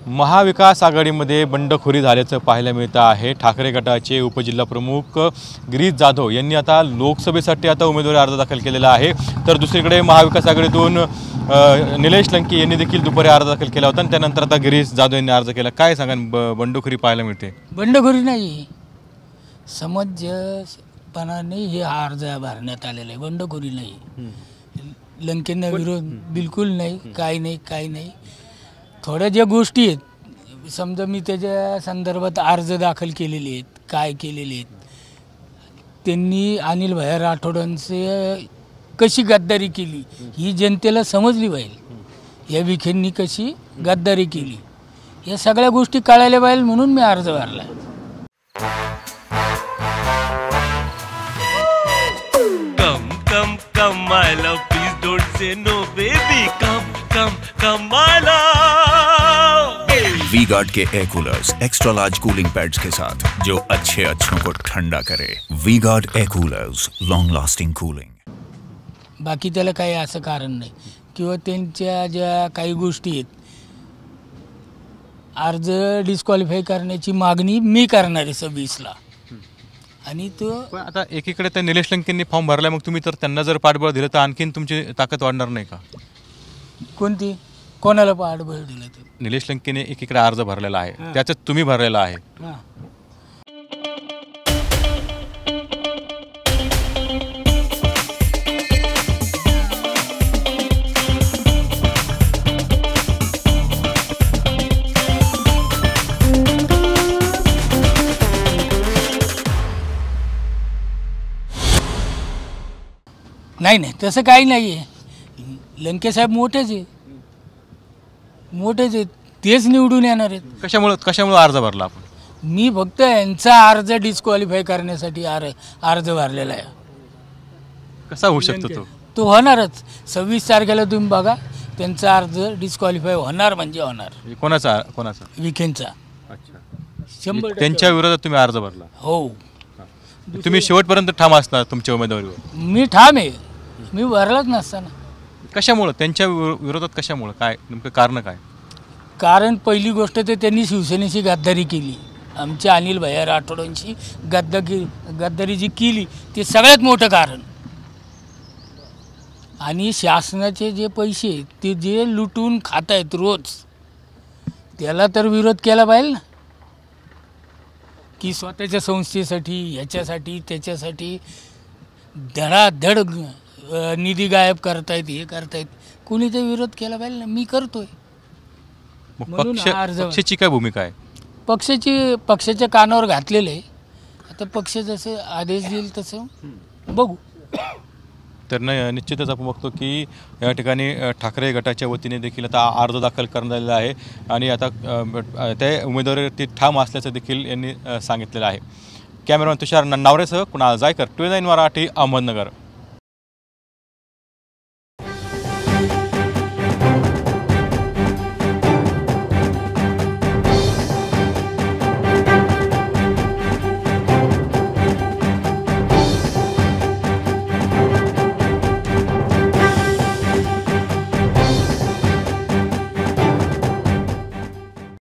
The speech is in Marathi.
महाविकास आघाडीमध्ये बंडखोरी झाल्याचं पाहायला मिळतं आहे। ठाकरे गटाचे उपजिल्हा प्रमुख गिरीश जाधव यांनी आता लोकसभेसाठी आता उमेदवारी अर्ज दाखल केलेला आहे। तर दुसरीकडे महाविकास आघाडीतून निलेश लंके यांनी देखील दुपारी अर्ज दाखल केला होता आणि त्यानंतर आता गिरीश जाधव यांनी अर्ज केला। काय सांगा, बंडखोरी पाहायला मिळते? बंडखोरी नाही, समंजसपणाने हे अर्ज भरण्यात आलेला आहे, बंडखोरी नाही। लंकेंना विरोध बिलकुल नाही, काही नाही। थोड्या ज्या गोष्टी आहेत, समजा मी त्याच्या संदर्भात अर्ज दाखल केलेले आहेत, काय केलेले आहेत, त्यांनी अनिल भैया राठोडांचे कशी गद्दारी केली ही जनतेला समजली पाहिजे। या विखेंनी कशी गद्दारी केली या सगळ्या गोष्टी कळायला पाहिजे, म्हणून मी अर्ज भरला। Come my love, please don't say no baby, come my love। V-Guard के air coolers extra large cooling pads के साथ जो अच्छों को ठंडा करे। V-Guard air coolers, long lasting cooling. बाकी त्याला काही असं कारण नाही, किंवा त्यांच्या ज्या काही गोष्टी आहेत, अर्ज डिस्क्वालिफाय करण्याची मागणी मी करणार आहे 26ला। आणि तो आता एकीकडे त्या निलेश लंकेंनी फॉर्म भरला, मग तुम्ही तर त्यांना जर पाठबळ दिलं तर आणखीन तुमची ताकद वाढणार नाही का? कोणती कोणाला पाठबळ दिलं? तर निलेश लंकेने एकीकडे अर्ज भरलेला आहे, त्याच्यात तुम्ही भरलेला आहे। नाही तसं काही नाही आहे। लंके साहेब मोठेच आहेत, तेच निवडून येणार आहेत। कशामुळे अर्ज भरला आपण? मी फक्त यांचा अर्ज डिस्क्वालिफाय करण्यासाठी अर्ज भरलेला आहे। कसा होऊ शकतो तो होणारच। 26 तारखेला तुम्ही बघा, त्यांचा अर्ज डिस्क्वालिफाय होणार म्हणजे होणार। कोणाचा? विखेंचा। अच्छा, 100% त्यांच्या विरोधात तुम्ही अर्ज भरला? हो। तुम्ही शेवटपर्यंत ठाम असणार तुमच्या उमेदवारीवर? मी ठाम आहे, मी भरलाच नसताना। कशामुळे त्यांच्या विरोधात? कशामुळे? काय नेमकं कारण काय? कारण पहिली गोष्ट तर त्यांनी शिवसेनेची गद्दारी केली, आमच्या अनिल भैया राठोडांची गद्दारी जी केली ते सगळ्यात मोठं कारण। आणि शासनाचे जे पैसे ते जे लुटून खात आहेत रोज, त्याला तर विरोध केला पाहिजे ना, की स्वतःच्या संस्थेसाठी ह्याच्यासाठी त्याच्यासाठी धडाधड निधी गायब करतायत, हे करतायत, कुणी ते विरोध केला पाहिजे ना। मी करतोय। पक्षाची काय भूमिका आहे? पक्षाच्या कानावर घातलेलं आहे, आता पक्ष जसं आदेश देईल तसं बघू। तर निश्चितच आपण बघतो की या ठिकाणी ठाकरे गटाच्या वतीने देखील आता अर्ज दाखल करण्यात आलेला आहे आणि आता त्या उमेदवारीवरती ठाम असल्याचं देखील यांनी सांगितलेलं आहे। कॅमेरामॅन तुषार नावरेसह कुणाल जायकर, 29 मराठी, अहमदनगर।